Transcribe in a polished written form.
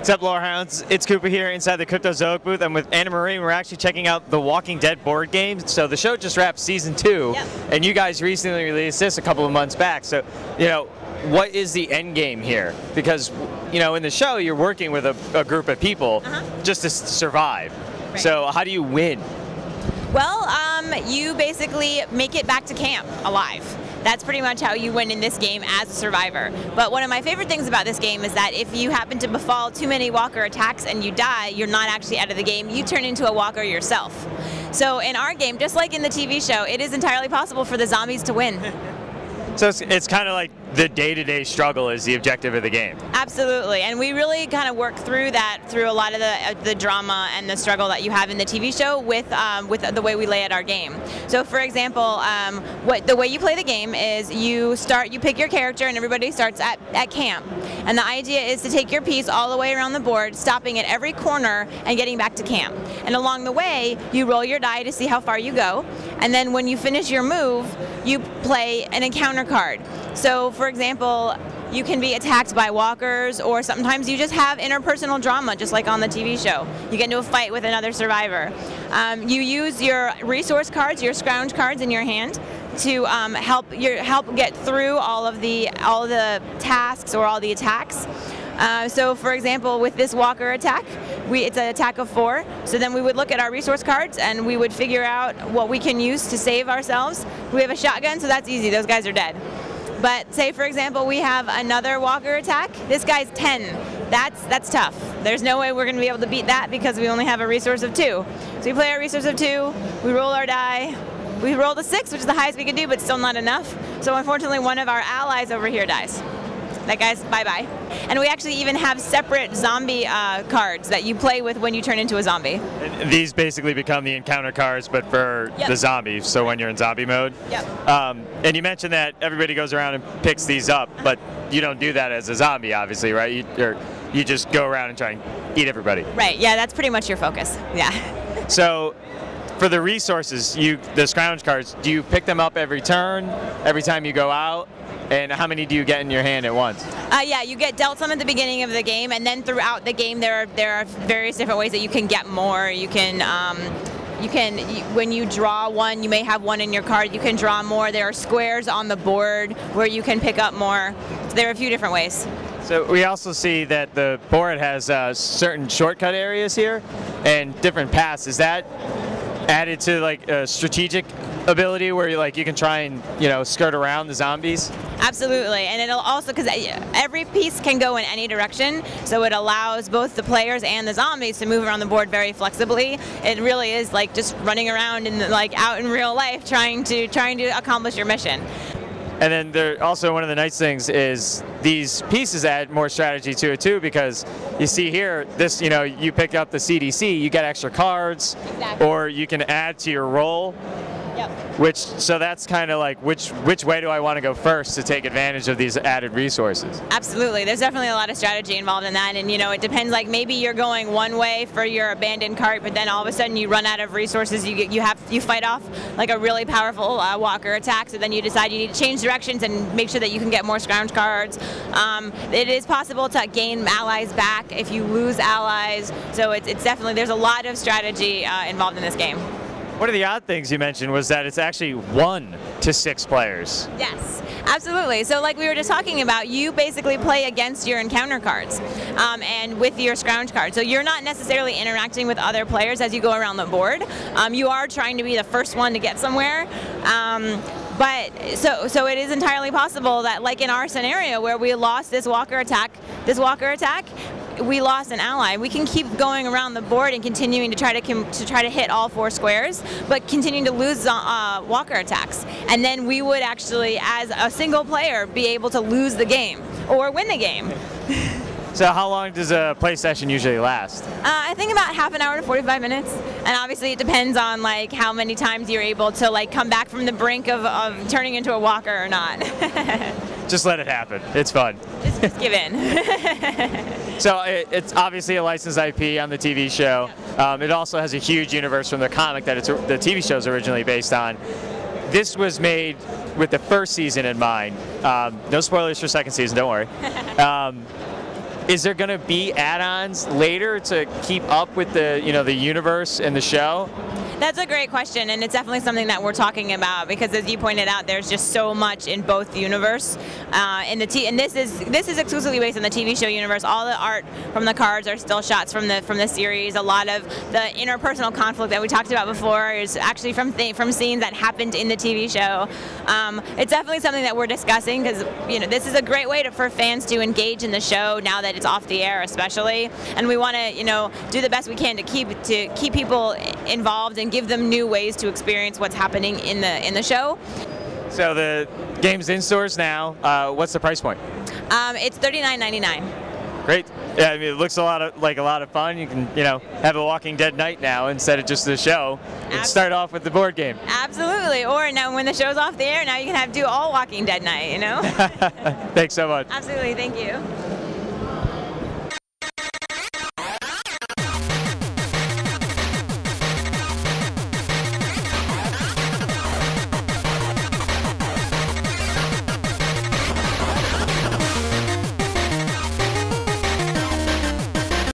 What's up, LoreHounds? It's Koopa here inside the Cryptozoic booth. I'm with AnnaMaria, and we're actually checking out the Walking Dead board game. So the show just wrapped season 2, and you guys recently released this a couple of months back. So, you know, what is the end game here? Because, you know, in the show, you're working with a group of people just to survive. Right. So how do you win? Well, you basically make it back to camp alive. That's pretty much how you win in this game as a survivor. But one of my favorite things about this game is that if you happen to befall too many walker attacks and you die, you're not actually out of the game. You turn into a walker yourself. So in our game, just like in the TV show, it is entirely possible for the zombies to win. So it's kind of like the day-to-day struggle is the objective of the game. Absolutely, and we really kind of work through that through a lot of the drama and the struggle that you have in the TV show with the way we lay out our game. So, for example, the way you play the game is you pick your character, and everybody starts at camp. And the idea is to take your piece all the way around the board, stopping at every corner and getting back to camp. And along the way, you roll your die to see how far you go, and then when you finish your move, you play an encounter card. So, for example, you can be attacked by walkers, or sometimes you just have interpersonal drama, just like on the TV show. You get into a fight with another survivor. You use your resource cards, your scrounge cards in your hand, to help get through all the tasks or all the attacks. So, for example, with this walker attack, it's an attack of 4. So then we would look at our resource cards and we would figure out what we can use to save ourselves. We have a shotgun, so that's easy. Those guys are dead. But say, for example, we have another walker attack. This guy's 10. That's tough. There's no way we're going to be able to beat that because we only have a resource of 2. So we play our resource of 2. We roll our die. We rolled a 6, which is the highest we could do, but still not enough. So unfortunately, one of our allies over here dies. That guy's bye-bye. And we actually even have separate zombie cards that you play with when you turn into a zombie. And these basically become the encounter cards, but for the zombies, so when you're in zombie mode. Yep. And you mentioned that everybody goes around and picks these up, but you don't do that as a zombie, obviously, right? You just go around and try and eat everybody. Right, yeah, that's pretty much your focus, yeah. So, for the resources, the scrounge cards, do you pick them up every turn, every time you go out? And how many do you get in your hand at once? Yeah, you get dealt some at the beginning of the game, and then throughout the game there are various different ways that you can get more. You can when you draw one, you may have one in your card. You can draw more. There are squares on the board where you can pick up more. So there are a few different ways. So we also see that the board has certain shortcut areas here and different paths. Is that added to like a strategic ability where you can try and skirt around the zombies? Absolutely, and it'll also, because every piece can go in any direction, so it allows both the players and the zombies to move around the board very flexibly. It really is like just running around and like out in real life trying to accomplish your mission. And then there also, one of the nice things is these pieces add more strategy to it too, because you see here, this, you pick up the CDC, you get extra cards, or you can add to your roll. Yep. So that's kind of like which way do I want to go first to take advantage of these added resources? Absolutely, there's definitely a lot of strategy involved in that, and it depends. Like maybe you're going one way for your abandoned cart, but then all of a sudden you run out of resources. You fight off like a really powerful walker attack, so then you decide you need to change directions and make sure that you can get more scrounge cards. It is possible to gain allies back if you lose allies. So it's definitely, there's a lot of strategy involved in this game. One of the odd things you mentioned was that it's actually 1 to 6 players. Yes, absolutely. So like we were just talking about, you basically play against your encounter cards and with your scrounge cards. So you're not necessarily interacting with other players as you go around the board. You are trying to be the first one to get somewhere. But so it is entirely possible that, like in our scenario where we lost this walker attack, we lost an ally. We can keep going around the board and continuing to try to hit all 4 squares, but continuing to lose walker attacks. And then we would actually, as a single player, be able to lose the game or win the game. So how long does a play session usually last? I think about half an hour to 45 minutes, and obviously it depends on like how many times you're able to like come back from the brink of turning into a walker or not. Just let it happen. It's fun. Just give in. So it's obviously a licensed IP on the TV show. It also has a huge universe from the comic that the TV show is originally based on. This was made with the first season in mind. No spoilers for second season, don't worry. Is there going to be add-ons later to keep up with the the universe and the show? That's a great question, and it's definitely something that we're talking about because, as you pointed out, there's just so much in both universe. And this is exclusively based on the TV show universe. All the art from the cards are still shots from the series. A lot of the interpersonal conflict that we talked about before is actually from scenes that happened in the TV show. It's definitely something that we're discussing because this is a great way for fans to engage in the show now that it's off the air, especially. And we want to do the best we can to keep people involved and give them new ways to experience what's happening in the show. So the game's in stores now. What's the price point? It's $39.99. Great. Yeah, I mean, it looks like a lot of fun. You can have a Walking Dead night now instead of just the show. And start off with the board game. Absolutely. Or now when the show's off the air, now you can do all Walking Dead night. Thanks so much. Absolutely. Thank you.